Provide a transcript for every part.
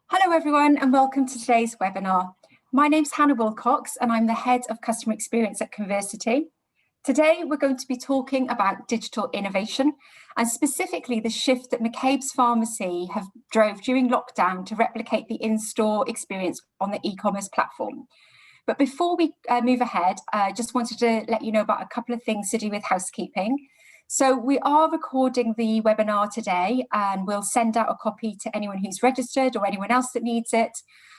Hello everyone and welcome to today's webinar. My name's Hannah Wilcox and I'm the Head of Customer Experience at Conversity. Today we're going to be talking about digital innovation and specifically the shift that McCabes Pharmacy have drove during lockdown to replicate the in-store experience on the e-commerce platform. But before we move ahead, I just wanted to let you know about a couple of things to do with housekeeping. So we are recording the webinar today and we'll send out a copy to anyone who's registered or anyone else that needs it.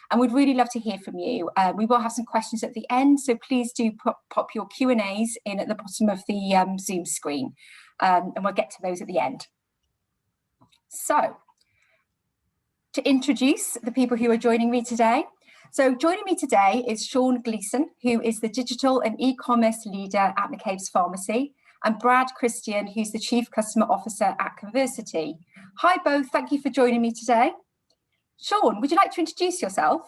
And we'd really love to hear from you. We will have some questions at the end, so please do pop your Q&As in at the bottom of the Zoom screen and we'll get to those at the end. So to introduce the people who are joining me today. So joining me today is Sean Gleeson, who is the Digital and E-commerce Leader at McCabes Pharmacy, and Brad Christian, who's the Chief Customer Officer at Conversity. Hi both, thank you for joining me today. Sean, would you like to introduce yourself?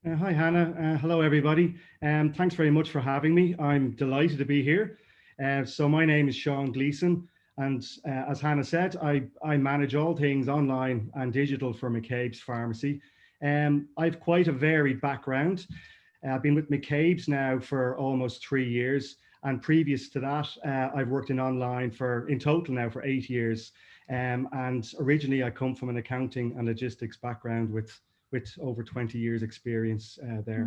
Hi Hannah, hello everybody. Thanks very much for having me. I'm delighted to be here. So my name is Sean Gleeson, and as Hannah said, I manage all things online and digital for McCabes Pharmacy. I've quite a varied background. I've been with McCabes now for almost 3 years. And previous to that, I've worked in online in total now for 8 years. And originally I come from an accounting and logistics background with over 20 years experience there.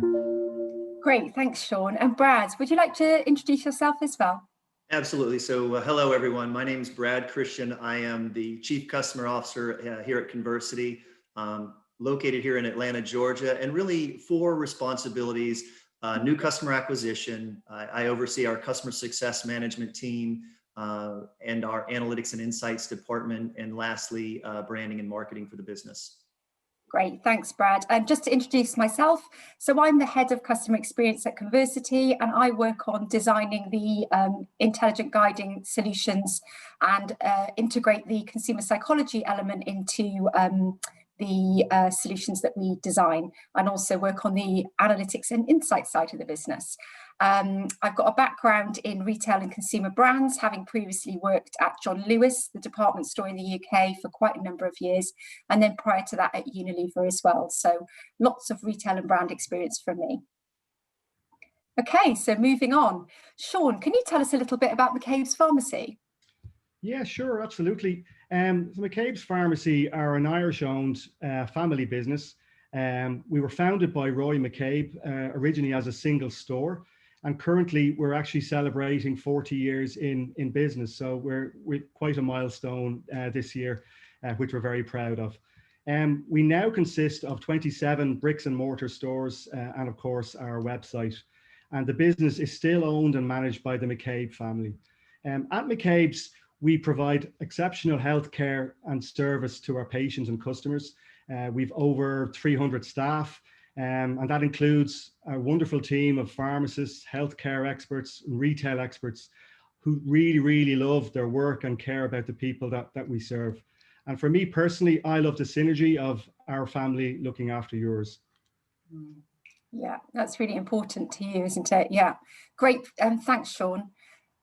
Great, thanks Sean. And Brad, would you like to introduce yourself as well? Absolutely. So hello everyone, my name is Brad Christian. I am the Chief Customer Officer here at Conversity, located here in Atlanta, Georgia, and really 4 responsibilities. New customer acquisition. I oversee our customer success management team and our analytics and insights department. And lastly, branding and marketing for the business. Great, thanks Brad. And just to introduce myself, so I'm the Head of Customer Experience at Conversity and I work on designing the intelligent guiding solutions and integrate the consumer psychology element into the solutions that we design, and also work on the analytics and insight side of the business. I've got a background in retail and consumer brands, having previously worked at John Lewis, the department store in the UK, for quite a number of years, and then prior to that at Unilever as well. So lots of retail and brand experience from me. Okay, so moving on. Sean, can you tell us a little bit about McCabes Pharmacy? Yeah, sure, absolutely. So McCabes Pharmacy are an Irish-owned family business. We were founded by Roy McCabe originally as a single store, and currently we're actually celebrating 40 years in business. So we're quite a milestone this year, which we're very proud of. We now consist of 27 bricks and mortar stores and of course our website. And the business is still owned and managed by the McCabe family. At McCabe's, we provide exceptional healthcare and service to our patients and customers. We've over 300 staff, and that includes a wonderful team of pharmacists, healthcare experts, and retail experts who really, really love their work and care about the people that we serve. And for me personally, I love the synergy of our family looking after yours. Yeah, that's really important to you, isn't it? Yeah, great. Thanks, Sean.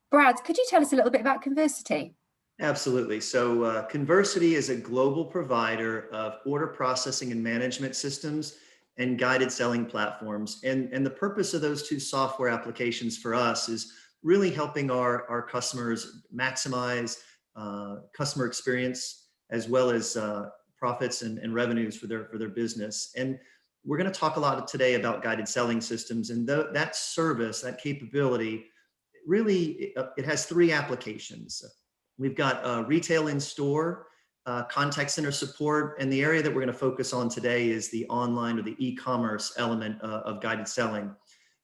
Brad, could you tell us a little bit about Conversity? Absolutely. So Conversity is a global provider of order processing and management systems and guided selling platforms. And the purpose of those 2 software applications for us is really helping our customers maximize customer experience as well as profits and revenues for their business. And we're going to talk a lot today about guided selling systems, and that service, that capability, really, it has 3 applications. We've got retail in store, contact center support, and the area that we're going to focus on today is the online or the e-commerce element of guided selling.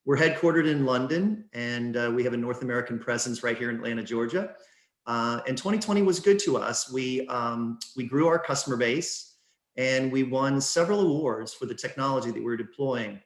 We're headquartered in London, and we have a North American presence right here in Atlanta, Georgia. And 2020 was good to us. We grew our customer base, and we won several awards for the technology that we're deploying.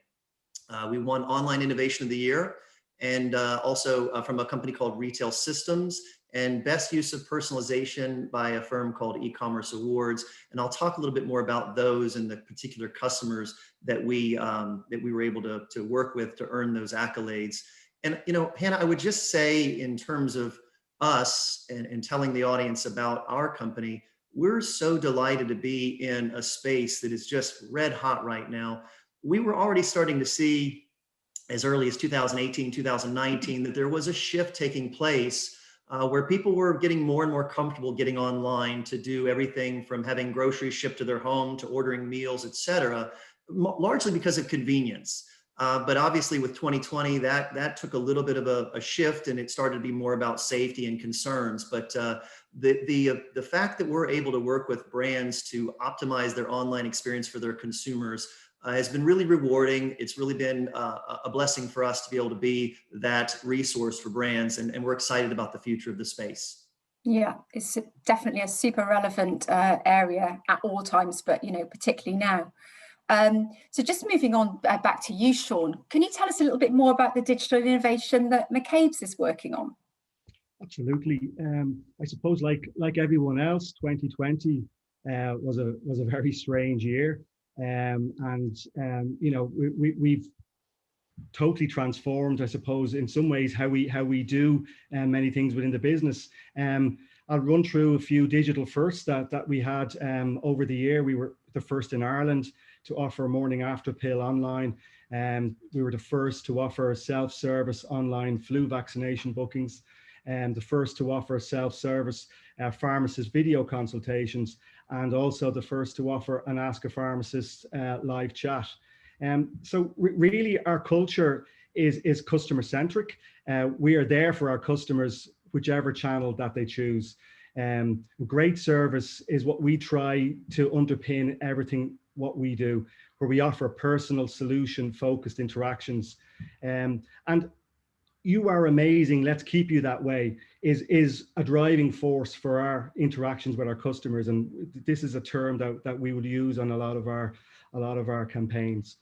We won Online Innovation of the Year, and also from a company called Retail Systems, and Best Use of Personalization by a firm called eCommerce Awards. And I'll talk a little bit more about those and the particular customers that we were able to work with to earn those accolades. And Hannah, I would just say in terms of us and telling the audience about our company, we're so delighted to be in a space that is just red hot right now. We were already starting to see as early as 2018, 2019, that there was a shift taking place where people were getting more and more comfortable getting online to do everything from having groceries shipped to their home to ordering meals, et cetera, largely because of convenience. But obviously with 2020, that took a little bit of a shift, and it started to be more about safety and concerns. But the fact that we're able to work with brands to optimize their online experience for their consumers has been really rewarding. It's really been a blessing for us to be able to be that resource for brands, and we're excited about the future of the space. Yeah, it's definitely a super relevant area at all times, but particularly now. So just moving on back to you, Sean, can you tell us a little bit more about the digital innovation that McCabes is working on? Absolutely. I suppose like everyone else, 2020 was a very strange year. We've totally transformed, I suppose, in some ways how we do many things within the business. I'll run through a few digital firsts that we had over the year. We were the first in Ireland to offer morning after pill online. We were the first to offer self-service online flu vaccination bookings, and the first to offer self-service pharmacist video consultations, and also the first to offer an Ask a Pharmacist live chat. So really our culture is customer centric. We are there for our customers, whichever channel that they choose. Great service is what we try to underpin everything what we do, where we offer personal solution focused interactions. And you are amazing, let's keep you that way is a driving force for our interactions with our customers. And this is a term that we would use on a lot of our campaigns.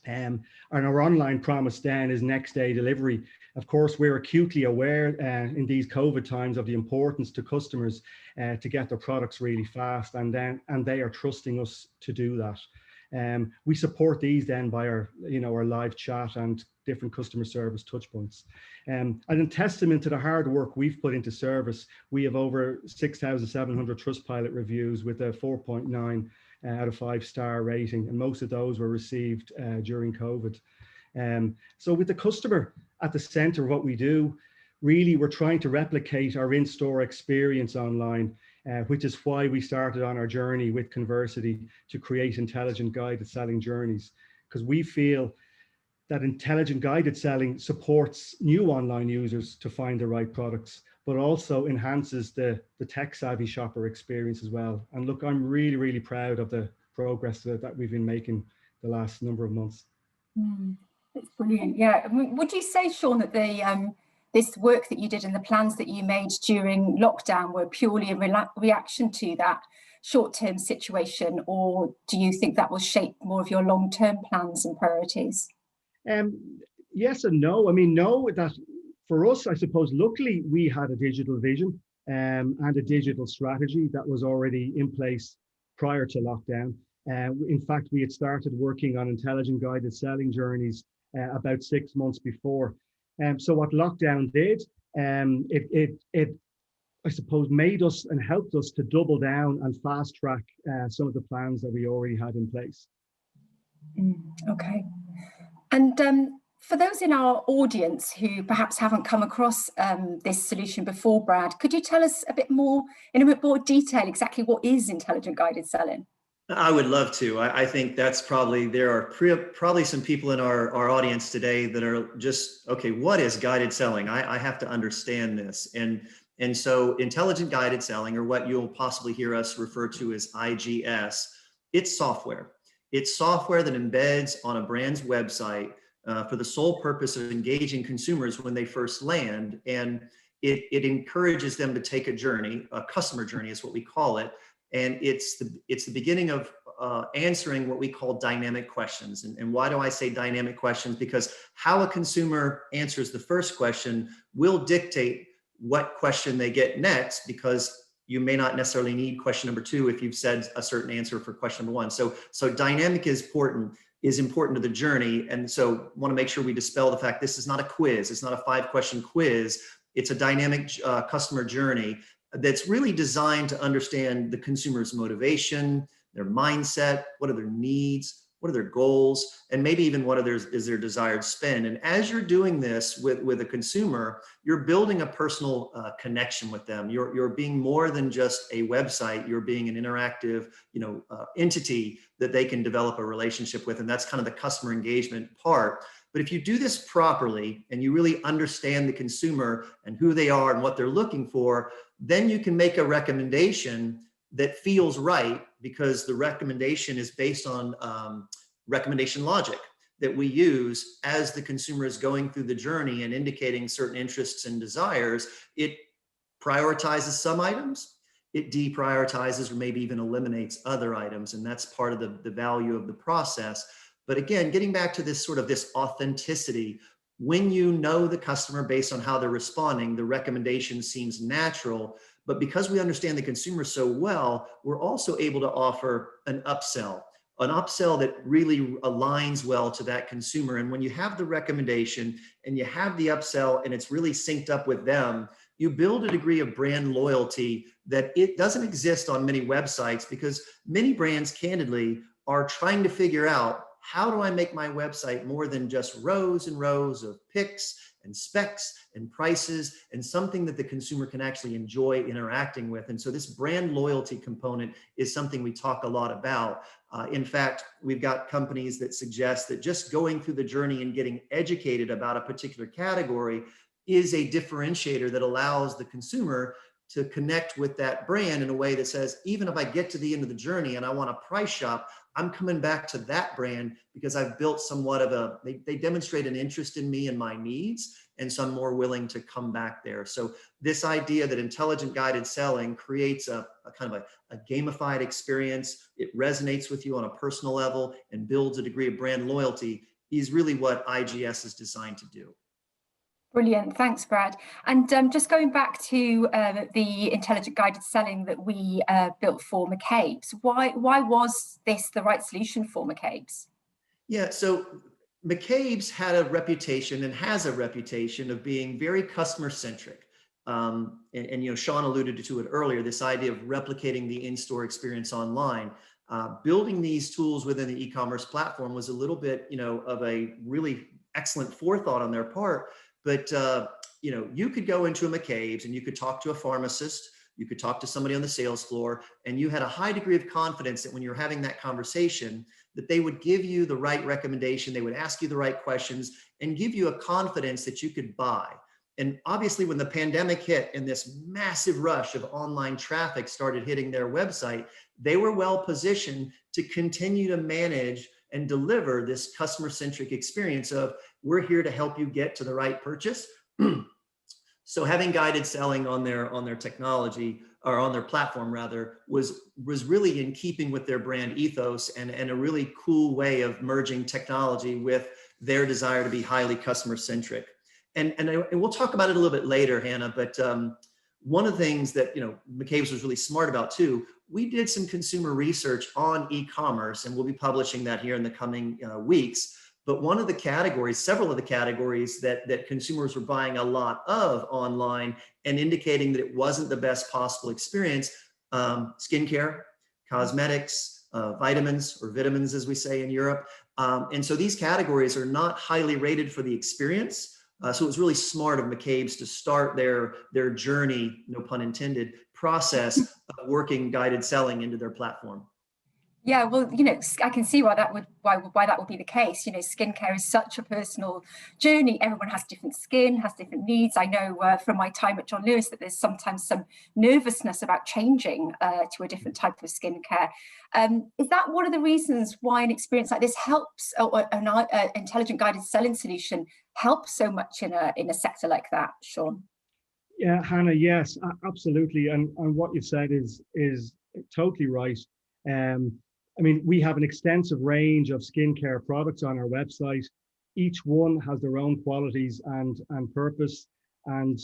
And our online promise then is next day delivery. Of course, we're acutely aware in these COVID times of the importance to customers to get their products really fast, and they are trusting us to do that. We support these then by our live chat and different customer service touch points. And in testament to the hard work we've put into service, we have over 6,700 Trustpilot reviews with a 4.9 out of 5-star rating, and most of those were received during COVID. So with the customer at the center of what we do, really we're trying to replicate our in-store experience online, which is why we started on our journey with Conversity to create intelligent guided selling journeys, because we feel that intelligent guided selling supports new online users to find the right products, but also enhances the tech savvy shopper experience as well. And look, I'm really, really proud of the progress that we've been making the last number of months. That's brilliant. Yeah. Would you say, Sean, that this work that you did and the plans that you made during lockdown were purely a reaction to that short-term situation, or do you think that will shape more of your long-term plans and priorities? Yes and no. I mean, no, that for us, I suppose, luckily we had a digital vision and a digital strategy that was already in place prior to lockdown. In fact, we had started working on intelligent guided selling journeys about 6 months before. So what lockdown did, it I suppose made us and helped us to double down and fast track some of the plans that we already had in place. Okay. And for those in our audience who perhaps haven't come across this solution before, Brad, could you tell us a bit more, in a bit more detail, exactly what is intelligent guided selling? I would love to. I think that's there are probably some people in our audience today that are just, okay, what is guided selling? I have to understand this. And so intelligent guided selling, or what you'll possibly hear us refer to as IGS, it's software. It's software that embeds on a brand's website for the sole purpose of engaging consumers when they first land. And it encourages them to take a journey, a customer journey is what we call it. And it's the beginning of answering what we call dynamic questions. And why do I say dynamic questions? Because how a consumer answers the first question will dictate what question they get next, because you may not necessarily need question number 2 if you've said a certain answer for question number 1. So dynamic is important to the journey. And so want to make sure we dispel the fact this is not a quiz. It's not a 5-question quiz. It's a dynamic customer journey. that's really designed to understand the consumer's motivation, their mindset, what are their needs, what are their goals, and maybe even what is their desired spend. And as you're doing this with a consumer, you're building a personal connection with them. You're being more than just a website. You're being an interactive, entity that they can develop a relationship with, and that's kind of the customer engagement part. But if you do this properly and you really understand the consumer and who they are and what they're looking for, then you can make a recommendation that feels right, because the recommendation is based on recommendation logic that we use as the consumer is going through the journey and indicating certain interests and desires. It prioritizes some items, it deprioritizes or maybe even eliminates other items, and that's part of the value of the process. But again, getting back to this authenticity, when you know the customer based on how they're responding, the recommendation seems natural. But because we understand the consumer so well, we're also able to offer an upsell that really aligns well to that consumer. And when you have the recommendation and you have the upsell and it's really synced up with them, you build a degree of brand loyalty that it doesn't exist on many websites, because many brands candidly are trying to figure out, how do I make my website more than just rows and rows of pics and specs and prices, and something that the consumer can actually enjoy interacting with? And so this brand loyalty component is something we talk a lot about. In fact, we've got companies that suggest that just going through the journey and getting educated about a particular category is a differentiator that allows the consumer to connect with that brand in a way that says, even if I get to the end of the journey and I want to price shop, I'm coming back to that brand because I've built somewhat of they demonstrate an interest in me and my needs. And so I'm more willing to come back there. So this idea that intelligent guided selling creates a kind of a gamified experience, it resonates with you on a personal level and builds a degree of brand loyalty, is really what IGS is designed to do. Brilliant, thanks, Brad. And just going back to the intelligent guided selling that we built for McCabes, why was this the right solution for McCabes? Yeah, so McCabes had a reputation and has a reputation of being very customer centric. And Sean alluded to it earlier, this idea of replicating the in-store experience online. Building these tools within the e-commerce platform was a little bit, of a really excellent forethought on their part. But you could go into a McCabes and you could talk to a pharmacist, you could talk to somebody on the sales floor, and you had a high degree of confidence that when you're having that conversation, that they would give you the right recommendation, they would ask you the right questions, and give you a confidence that you could buy. And obviously, when the pandemic hit and this massive rush of online traffic started hitting their website, they were well positioned to continue to manage and deliver this customer-centric experience of, we're here to help you get to the right purchase. So having guided selling on their technology, or on their platform rather, was really in keeping with their brand ethos and a really cool way of merging technology with their desire to be highly customer-centric. And we'll talk about it a little bit later, Hannah, but one of the things that McCabes was really smart about too, we did some consumer research on e-commerce, and we'll be publishing that here in the coming weeks. But one of the categories, several of the categories that consumers were buying a lot of online and indicating that it wasn't the best possible experience, skincare, cosmetics, vitamins, or vitamins as we say in Europe. And so these categories are not highly rated for the experience. So it was really smart of McCabes to start their journey, no pun intended, process of working guided selling into their platform. Yeah, well, I can see why that would be the case. Skincare is such a personal journey. Everyone has different skin, has different needs. I know from my time at John Lewis that there's sometimes some nervousness about changing to a different type of skincare. Is that one of the reasons why an experience like this helps, or an intelligent guided selling solution helps so much in a sector like that, Sean? Yeah, Hannah, yes, absolutely. And what you've said is totally right. We have an extensive range of skincare products on our website. Each one has their own qualities and purpose. And,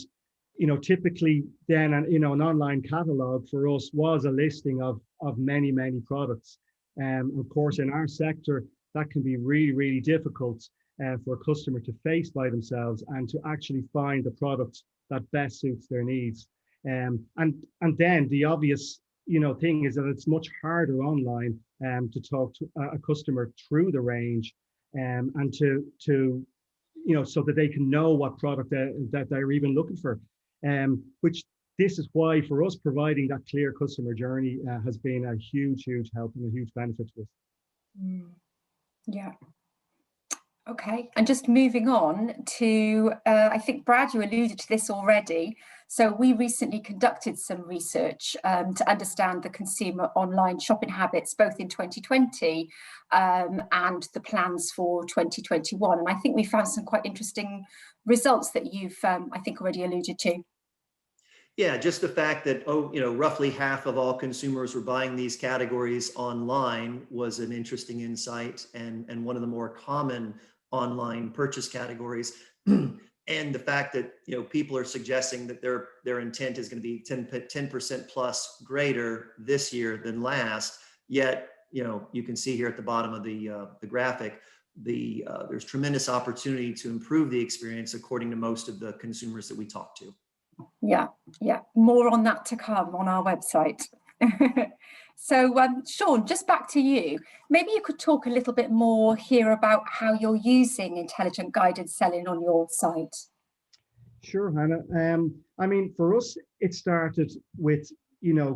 typically then, an online catalog for us was a listing of many, many products. Of course, in our sector, that can be really, really difficult for a customer to face by themselves and to actually find the product that best suits their needs. And then the obvious, thing is that it's much harder online to talk to a customer through the range, and to so that they can know what product that they're even looking for. Which this is why for us providing that clear customer journey has been a huge help and a huge benefit to us. Yeah. Okay, and just moving on to, I think, Brad, you alluded to this already. So we recently conducted some research to understand the consumer online shopping habits, both in 2020 and the plans for 2021. And I think we found some quite interesting results that you've, I think, already alluded to. Yeah, just the fact that, roughly half of all consumers were buying these categories online was an interesting insight, and one of the more common online purchase categories. And the fact that, people are suggesting that their intent is going to be 10% plus greater this year than last. Yet, you can see here at the bottom of the graphic, there's tremendous opportunity to improve the experience according to most of the consumers that we talk to. Yeah, more on that to come on our website. So Sean, just back to you. Maybe you could talk a little bit more here about how you're using intelligent guided selling on your site. Sure, Hannah. I mean, for us, it started with,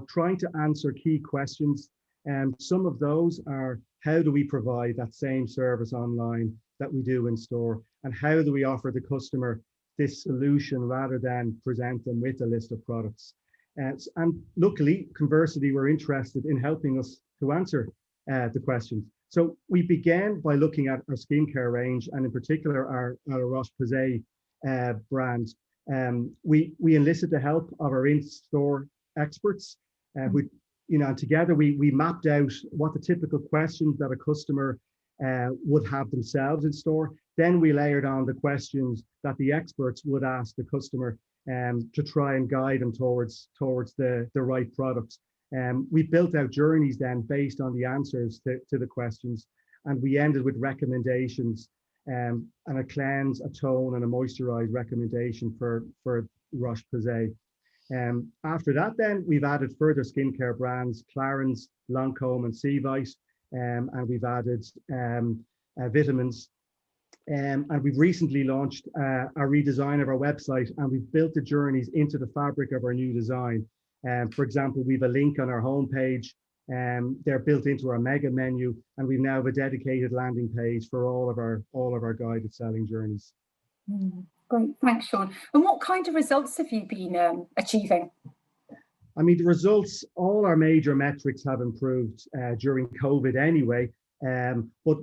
trying to answer key questions. And some of those are, how do we provide that same service online that we do in store? And how do we offer the customer this solution rather than present them with a list of products? And luckily, Conversity were interested in helping us to answer the questions. So we began by looking at our skincare range, and in particular our Roche-Posay brand. We enlisted the help of our in-store experts, who, and together we mapped out what the typical questions that a customer would have themselves in store. Then we layered on the questions that the experts would ask the customer to try and guide them towards the right products. We built out journeys then based on the answers to the questions, and we ended with recommendations, and a cleanse, a tone, and a moisturize recommendation for Roche-Posay. After that, then we've added further skincare brands, Clarins, Lancome, and Cvite, and we've added vitamins. And we've recently launched a redesign of our website, and we've built the journeys into the fabric of our new design. For example, we have a link on our homepage, they're built into our mega menu, and we now have a dedicated landing page for all of our guided selling journeys. Great, thanks, Sean. And what kind of results have you been achieving? I mean, the results, all our major metrics have improved during COVID anyway. But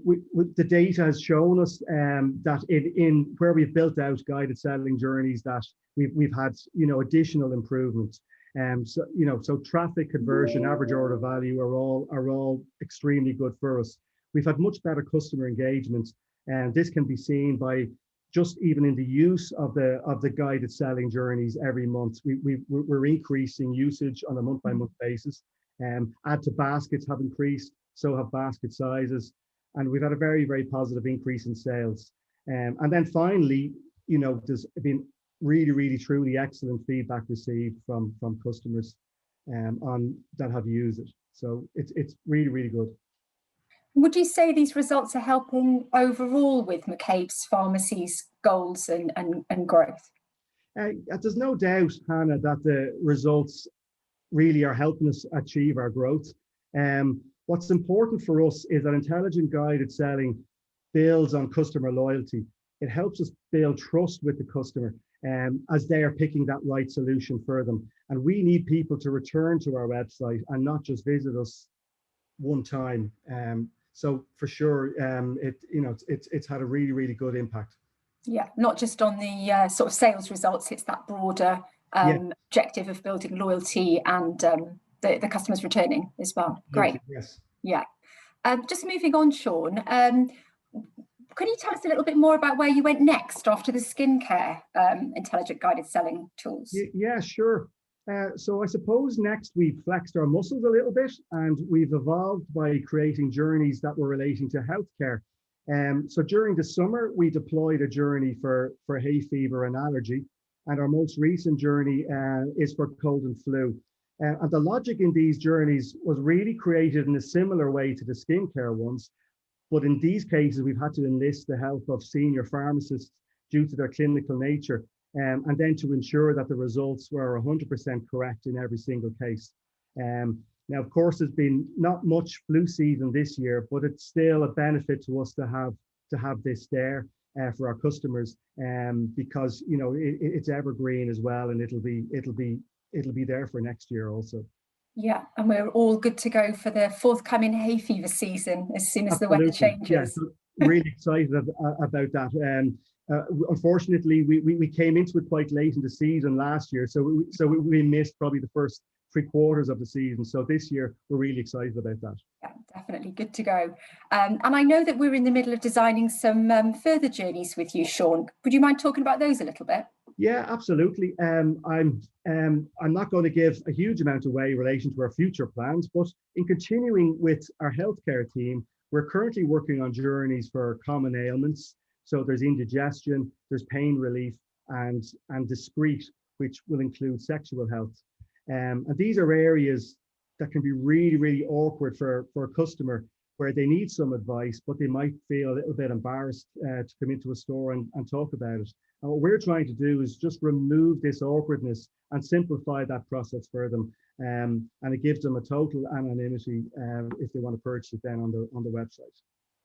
the data has shown us that in where we've built out guided selling journeys, that we've had additional improvements. So traffic, conversion, average order value are all extremely good for us. We've had much better customer engagement, and this can be seen by just even in the use of the guided selling journeys every month. We're increasing usage on a month-by-month basis. Add to baskets have increased, so have basket sizes, and we've had a very, very positive increase in sales. And then finally, there's been really, really, truly excellent feedback received from customers on that have used it. So it's really, really good. Would you say these results are helping overall with McCabes Pharmacy's goals and growth? There's no doubt, Hannah, that the results really are helping us achieve our growth. What's important for us is that intelligent guided selling builds on customer loyalty. It helps us build trust with the customer as they are picking that right solution for them. And we need people to return to our website and not just visit us one time. So for sure, it's had a really, really good impact. Yeah, not just on the sort of sales results, it's that broader objective of building loyalty and the customers returning as well. Great. Yes. Yeah. Just moving on, Sean, can you tell us a little bit more about where you went next after the skincare intelligent guided selling tools? Yeah, sure. So I suppose next we flexed our muscles a little bit, and we've evolved by creating journeys that were relating to healthcare. So during the summer, we deployed a journey for hay fever and allergy. and our most recent journey is for cold and flu. And the logic in these journeys was really created in a similar way to the skincare ones. But in these cases, we've had to enlist the help of senior pharmacists due to their clinical nature, and then to ensure that the results were 100% correct in every single case. Now, of course, there's been not much flu season this year, but it's still a benefit to us to have this there for our customers, because it's evergreen as well, and it'll be there for next year also. Yeah, and we're all good to go for the forthcoming hay fever season as soon as Absolutely. the weather changes. Yeah, so really excited about that. Unfortunately, we came into it quite late in the season last year, so we missed probably the first 3/4 of the season. So this year, we're really excited about that. Yeah, definitely good to go. And I know that we're in the middle of designing some further journeys with you, Sean. Would you mind talking about those a little bit? Yeah, absolutely. I'm not going to give a huge amount away in relation to our future plans, but in continuing with our healthcare team, we're currently working on journeys for common ailments. So there's indigestion, there's pain relief, and discrete, which will include sexual health. And these are areas that can be really, really awkward for a customer, where they need some advice, but they might feel a little bit embarrassed to come into a store and talk about it. And what we're trying to do is just remove this awkwardness and simplify that process for them. And it gives them a total anonymity if they want to purchase it then on the website.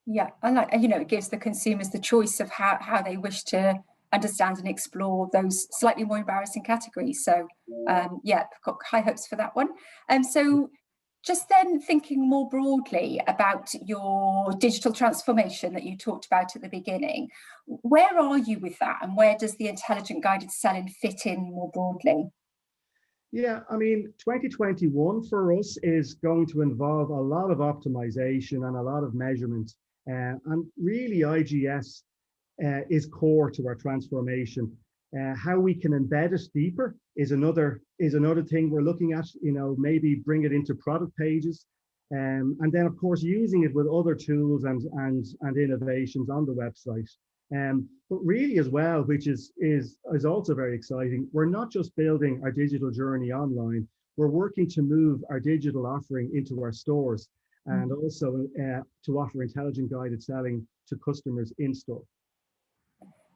Yeah, and it gives the consumers the choice of how they wish to understand and explore those slightly more embarrassing categories. So yeah, I've got high hopes for that one. So just then, thinking more broadly about your digital transformation that you talked about at the beginning, where are you with that, and where does the intelligent guided selling fit in more broadly? Yeah, I mean, 2021 for us is going to involve a lot of optimization and a lot of measurement. And really, IGS is core to our transformation. How we can embed it deeper is another thing we're looking at. Maybe bring it into product pages, and then of course using it with other tools and innovations on the website. But really as well, which is also very exciting, we're not just building our digital journey online. We're working to move our digital offering into our stores, and also to offer intelligent guided selling to customers in store.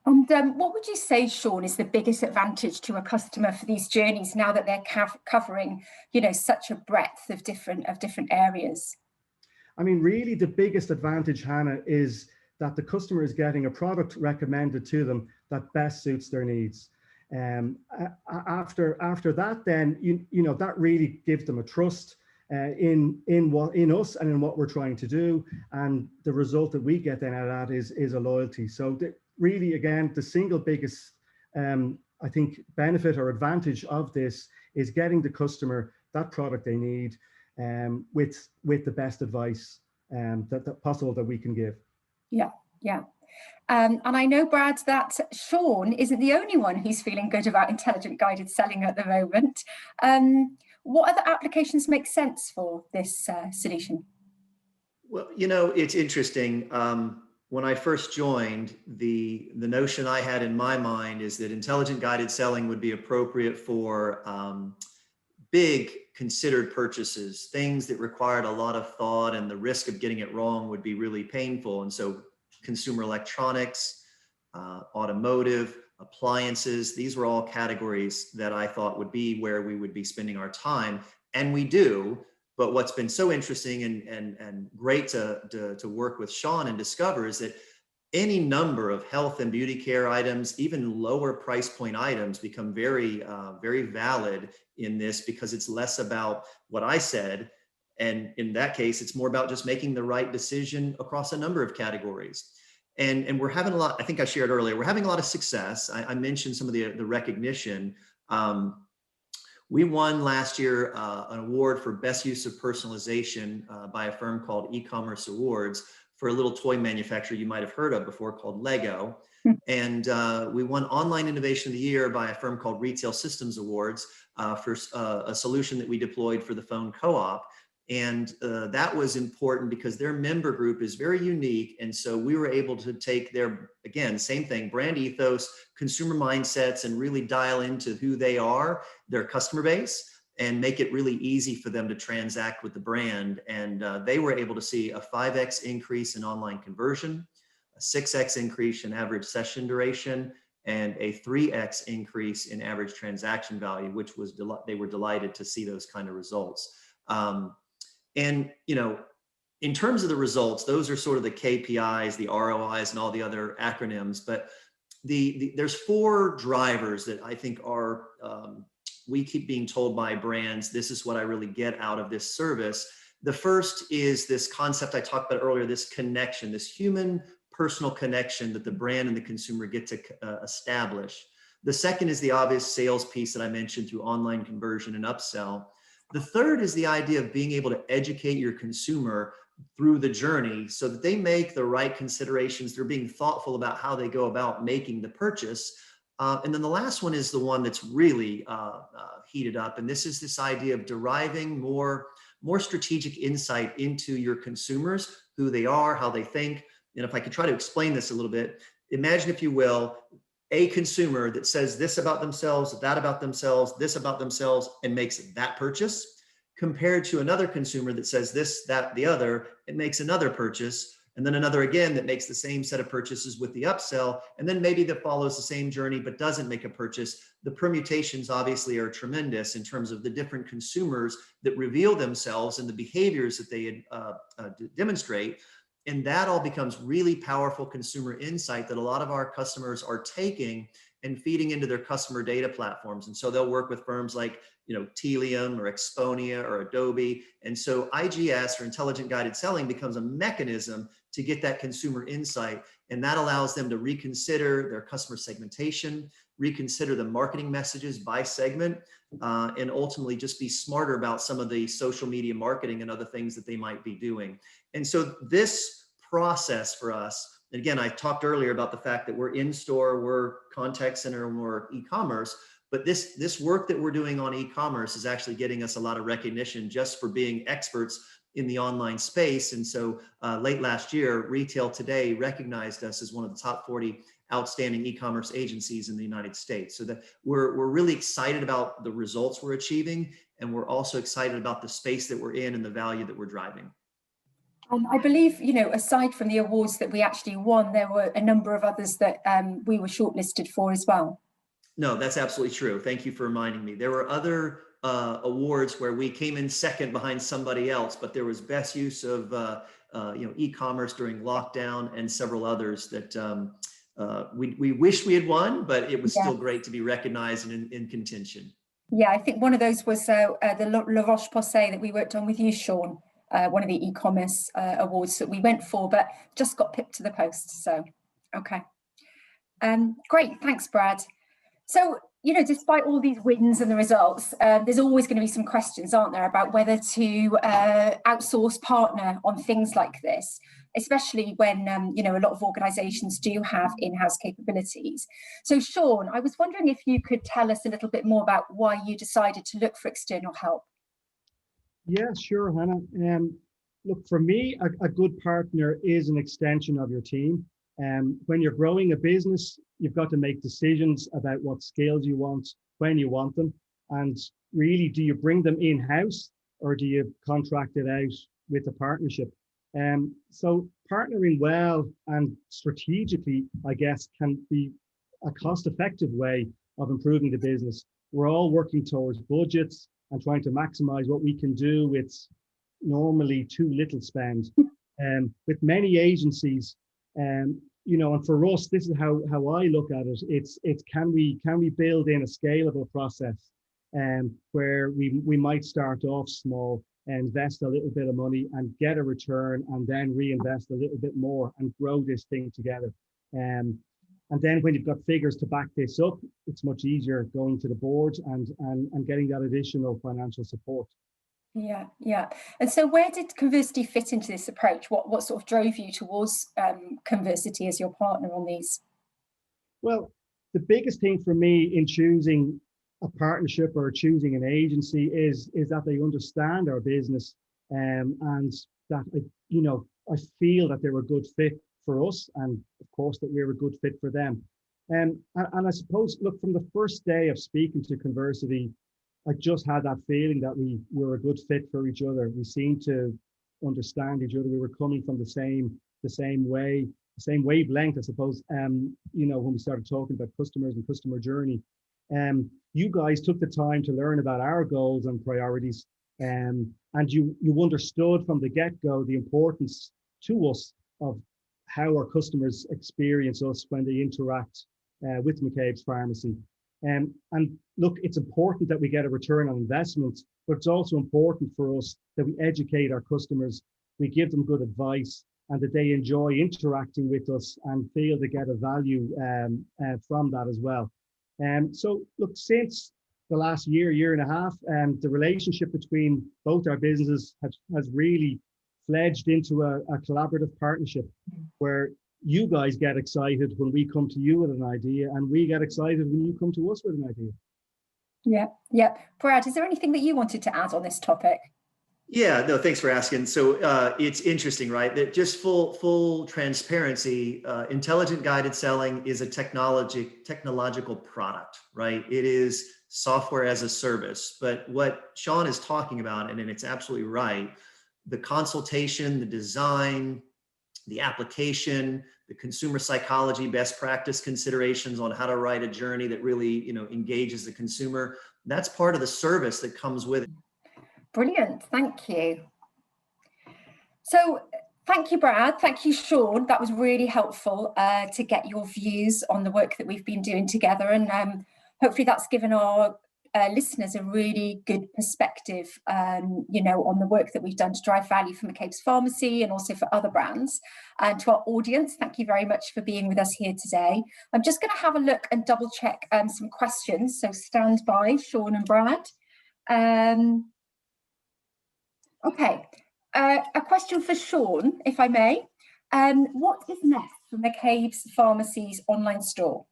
And what would you say, Sean, is the biggest advantage to a customer for these journeys now that they're covering, such a breadth of different areas? I mean, really, the biggest advantage, Hannah, is that the customer is getting a product recommended to them that best suits their needs. After that, then that really gives them a trust in us and in what we're trying to do, and the result that we get then out of that is a loyalty. So really, again, the single biggest, I think, benefit or advantage of this is getting the customer that product they need, with the best advice that possible that we can give. Yeah. And I know, Brad, that Sean isn't the only one who's feeling good about intelligent guided selling at the moment. What other applications make sense for this solution? Well, it's interesting. When I first joined, the notion I had in my mind is that intelligent guided selling would be appropriate for big considered purchases, things that required a lot of thought, and the risk of getting it wrong would be really painful. And so consumer electronics, automotive, appliances, these were all categories that I thought would be where we would be spending our time. And we do. But what's been so interesting and great to work with Sean and discover is that any number of health and beauty care items, even lower price point items, become very, very valid in this, because it's less about what I said. And in that case, it's more about just making the right decision across a number of categories. And we're having a lot, I think I shared earlier, we're having a lot of success. I mentioned some of the recognition. We won last year an award for best use of personalization by a firm called Ecommerce Awards for a little toy manufacturer you might have heard of before called Lego. And we won Online Innovation of the Year by a firm called Retail Systems Awards for a solution that we deployed for the phone co-op. And that was important because their member group is very unique. And so we were able to take their, again, same thing, brand ethos, consumer mindsets, and really dial into who they are, their customer base, and make it really easy for them to transact with the brand. And they were able to see a 5x increase in online conversion, a 6x increase in average session duration, and a 3x increase in average transaction value, which was, they were delighted to see those kind of results. And, you know, in terms of the results, those are sort of the KPIs, the ROIs, and all the other acronyms. But there's 4 drivers that I think are, we keep being told by brands, this is what I really get out of this service. The first is this concept I talked about earlier, this connection, this human personal connection that the brand and the consumer get to establish. The second is the obvious sales piece that I mentioned through online conversion and upsell. The third is the idea of being able to educate your consumer through the journey so that they make the right considerations. They're being thoughtful about how they go about making the purchase. And then the last one is the one that's really heated up. And this is this idea of deriving more strategic insight into your consumers, who they are, how they think. And if I could try to explain this a little bit, imagine, if you will, a consumer that says this about themselves, that about themselves, this about themselves, and makes that purchase, compared to another consumer that says this, that, the other, and makes another purchase, and then another again that makes the same set of purchases with the upsell, and then maybe that follows the same journey but doesn't make a purchase. The permutations obviously are tremendous in terms of the different consumers that reveal themselves and the behaviors that they demonstrate. And that all becomes really powerful consumer insight that a lot of our customers are taking and feeding into their customer data platforms. And so they'll work with firms like, you know, Telium or Exponia or Adobe. And so IGS, or Intelligent Guided Selling, becomes a mechanism to get that consumer insight. And that allows them to reconsider their customer segmentation, reconsider the marketing messages by segment, and ultimately just be smarter about some of the social media marketing and other things that they might be doing. And so this process for us, and again, I talked earlier about the fact that we're in-store, we're contact center, and we're e-commerce, but this work that we're doing on e-commerce is actually getting us a lot of recognition just for being experts in the online space. And so late last year, Retail Today recognized us as one of the top 40 outstanding e-commerce agencies in the United States. So that we're really excited about the results we're achieving, and we're also excited about the space that we're in and the value that we're driving. I believe, you know, aside from the awards that we actually won, there were a number of others that we were shortlisted for as well. No, that's absolutely true. Thank you for reminding me. There were other awards where we came in second behind somebody else, but there was best use of e-commerce during lockdown and several others that we wish we had won, but it was still great to be recognized and in contention. Yeah, I think one of those was the La Roche-Posay that we worked on with you, Sean. One of the e-commerce awards that we went for, but just got pipped to the post. So, okay. Great, thanks, Brad. So, you know, despite all these wins and the results, there's always going to be some questions, aren't there, about whether to outsource, partner on things like this, especially when, you know, a lot of organisations do have in-house capabilities. So, Sean, I was wondering if you could tell us a little bit more about why you decided to look for external help. Yeah, sure, Hannah. Look, for me, a good partner is an extension of your team. When you're growing a business, you've got to make decisions about what skills you want, when you want them, and really, do you bring them in-house or do you contract it out with a partnership? So partnering well and strategically, I guess, can be a cost-effective way of improving the business. We're all working towards budgets and trying to maximize what we can do with normally too little spend. With many agencies, you know, and for us, this is how I look at it. It's can we build in a scalable process, where we might start off small, invest a little bit of money and get a return, and then reinvest a little bit more and grow this thing together. And then when you've got figures to back this up, it's much easier going to the board and getting that additional financial support. Yeah, yeah. And so where did Conversity fit into this approach? What sort of drove you towards Conversity as your partner on these? Well, the biggest thing for me in choosing a partnership or choosing an agency is that they understand our business. and that I feel that they were a good fit for us, and of course that we were a good fit for them. And I suppose, look, from the first day of speaking to Conversity, I just had that feeling that we were a good fit for each other. We seemed to understand each other. We were coming from the same way, the same wavelength, I suppose. When we started talking about customers and customer journey, you guys took the time to learn about our goals and priorities, and you understood from the get-go the importance to us of how our customers experience us when they interact with McCabes Pharmacy. And look, it's important that we get a return on investment, but it's also important for us that we educate our customers, we give them good advice, and that they enjoy interacting with us and feel they get a value from that as well. So look, since the last year and a half, the relationship between both our businesses has really fledged into a collaborative partnership where you guys get excited when we come to you with an idea, and we get excited when you come to us with an idea. Yeah. Brad, is there anything that you wanted to add on this topic? Yeah, no, thanks for asking. So it's interesting, right? That just full transparency, intelligent guided selling is a technological product, right? It is software as a service. But what Sean is talking about, and it's absolutely right, the consultation, the design, the application, the consumer psychology, best practice considerations on how to write a journey that really, engages the consumer. That's part of the service that comes with it. Brilliant, thank you. So thank you, Brad. Thank you, Sean. That was really helpful to get your views on the work that we've been doing together. And hopefully that's given our listeners a really good perspective, on the work that we've done to drive value for McCabes Pharmacy and also for other brands. And to our audience, thank you very much for being with us here today. I'm just going to have a look and double check some questions. So stand by, Sean and Brad. Okay, a question for Sean, if I may. What is next for McCabes Pharmacy's online store?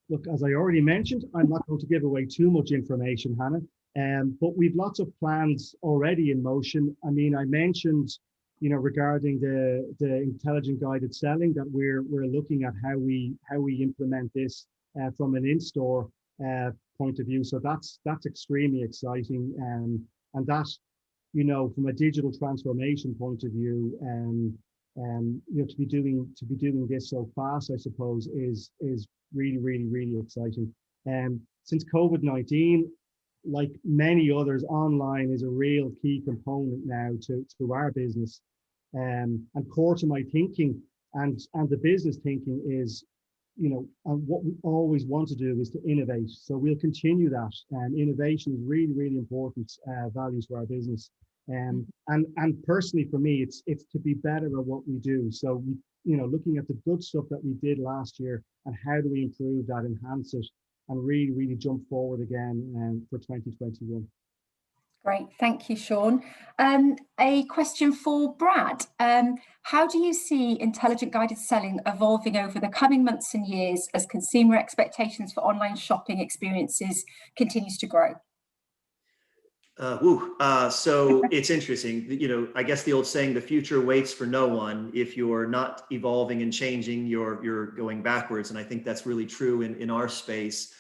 Look, as I already mentioned, I'm not going to give away too much information, Hannah, but we've lots of plans already in motion. I mean, I mentioned, regarding the intelligent guided selling, that we're looking at how we implement this from an in-store point of view. So that's extremely exciting, and that, from a digital transformation point of view, to be doing this so fast, I suppose, is really, really, really exciting. Since COVID-19, like many others, online is a real key component now to our business, and core to my thinking and the business thinking is, and what we always want to do is to innovate. So we'll continue that, and innovation is really, really important values for our business. And personally for me, it's to be better at what we do. So looking at the good stuff that we did last year and how do we improve that, enhance it, and really, really jump forward again for 2021. Great, thank you, Sean. A question for Brad. How do you see intelligent guided selling evolving over the coming months and years as consumer expectations for online shopping experiences continues to grow? So it's interesting. I guess the old saying, the future waits for no one. If you're not evolving and changing, you're going backwards. And I think that's really true in our space.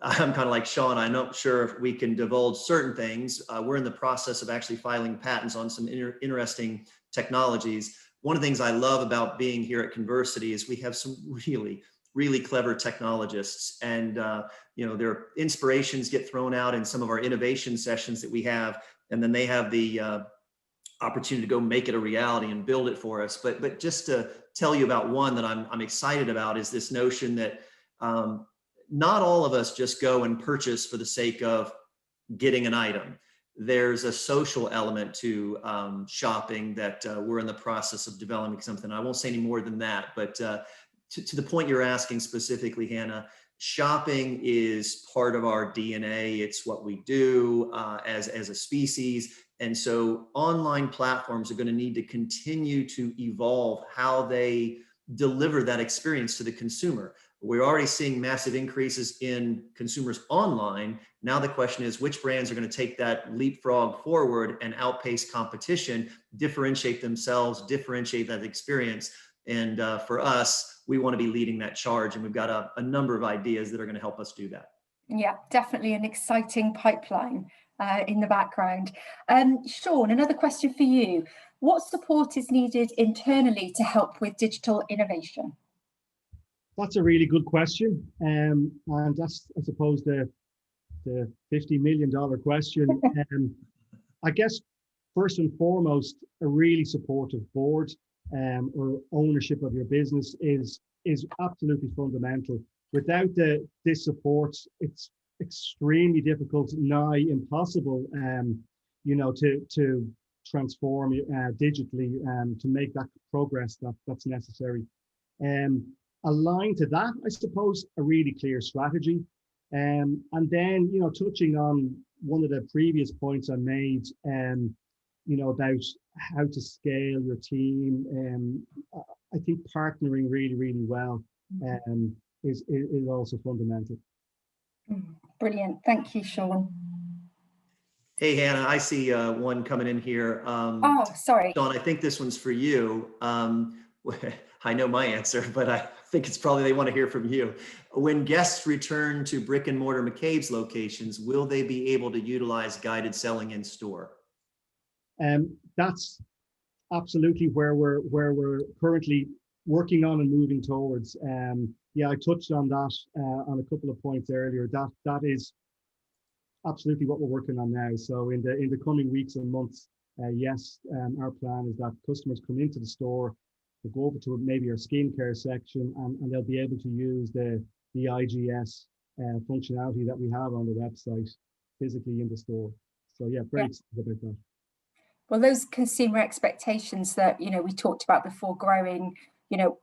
I'm kind of like Sean. I'm not sure if we can divulge certain things. We're in the process of actually filing patents on some interesting technologies. One of the things I love about being here at Conversity is we have some really, really clever technologists, and their inspirations get thrown out in some of our innovation sessions that we have, and then they have the opportunity to go make it a reality and build it for us. But just to tell you about one that I'm excited about is this notion that not all of us just go and purchase for the sake of getting an item. There's a social element to shopping that we're in the process of developing something. I won't say any more than that, but to the point you're asking specifically, Hannah, shopping is part of our DNA. It's what we do as a species. And so online platforms are going to need to continue to evolve how they deliver that experience to the consumer. We're already seeing massive increases in consumers online. Now the question is, which brands are going to take that leapfrog forward and outpace competition, differentiate themselves, differentiate that experience? And for us, we want to be leading that charge, and we've got a number of ideas that are going to help us do that. Yeah, definitely an exciting pipeline in the background. Sean, another question for you. What support is needed internally to help with digital innovation? That's a really good question. And that's, I suppose, the $50 million question. I guess, first and foremost, a really supportive board or ownership of your business is absolutely fundamental. Without this support, it's extremely difficult, nigh impossible, to transform digitally to make that progress that's necessary. Aligned to that, I suppose, a really clear strategy. And then, touching on one of the previous points I made, about how to scale your team. I think partnering really, really well is also fundamental. Brilliant. Thank you, Sean. Hey, Hannah, I see one coming in here. Oh, sorry. Sean, I think this one's for you. I know my answer, but I think it's probably they want to hear from you. When guests return to brick and mortar McCabes locations, will they be able to utilize guided selling in store? That's absolutely where we're currently working on and moving towards. Yeah, I touched on that on a couple of points earlier. That is absolutely what we're working on now. So in the coming weeks and months, yes, our plan is that customers come into the store, they'll go over to maybe our skincare section, and they'll be able to use the IGS functionality that we have on the website physically in the store. So yeah, very excited about that. Well, those consumer expectations that, we talked about before growing,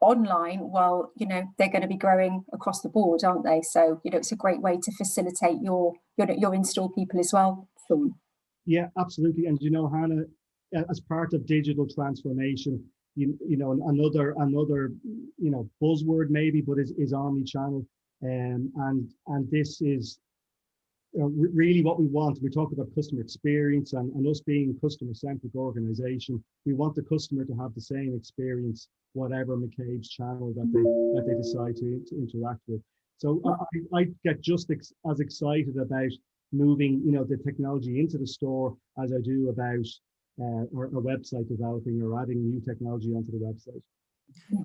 online, well, they're going to be growing across the board, aren't they? So, it's a great way to facilitate your in-store people as well, Sean. Yeah, absolutely. And, Hannah, as part of digital transformation, another buzzword maybe, but is omni-channel. And this is really what we want. We talk about customer experience and us being a customer-centric organization. We want the customer to have the same experience, whatever McCabes channel that they decide to interact with. So I get just as excited about moving, the technology into the store as I do about our website developing or adding new technology onto the website.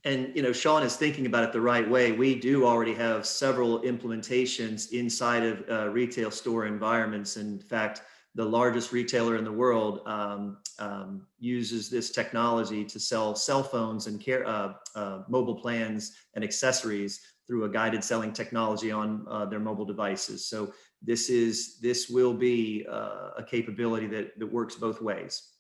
And, Sean is thinking about it the right way. We do already have several implementations inside of retail store environments. In fact, the largest retailer in the world uses this technology to sell cell phones and mobile plans and accessories through a guided selling technology on their mobile devices. So this will be a capability that works both ways.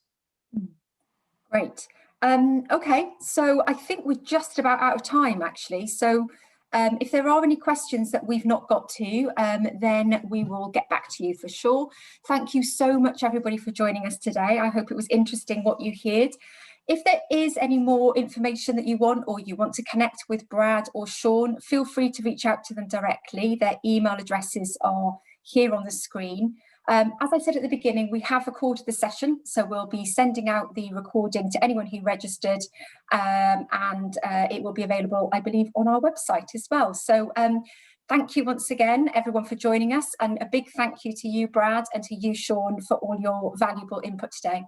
Great. Okay, so I think we're just about out of time, actually. So if there are any questions that we've not got to, then we will get back to you for sure. Thank you so much, everybody, for joining us today. I hope it was interesting what you heard. If there is any more information that you want, or you want to connect with Brad or Sean, feel free to reach out to them directly. Their email addresses are here on the screen. As I said at the beginning, we have recorded the session, so we'll be sending out the recording to anyone who registered, and it will be available, I believe, on our website as well. So thank you once again, everyone, for joining us, and a big thank you to you, Brad, and to you, Sean, for all your valuable input today.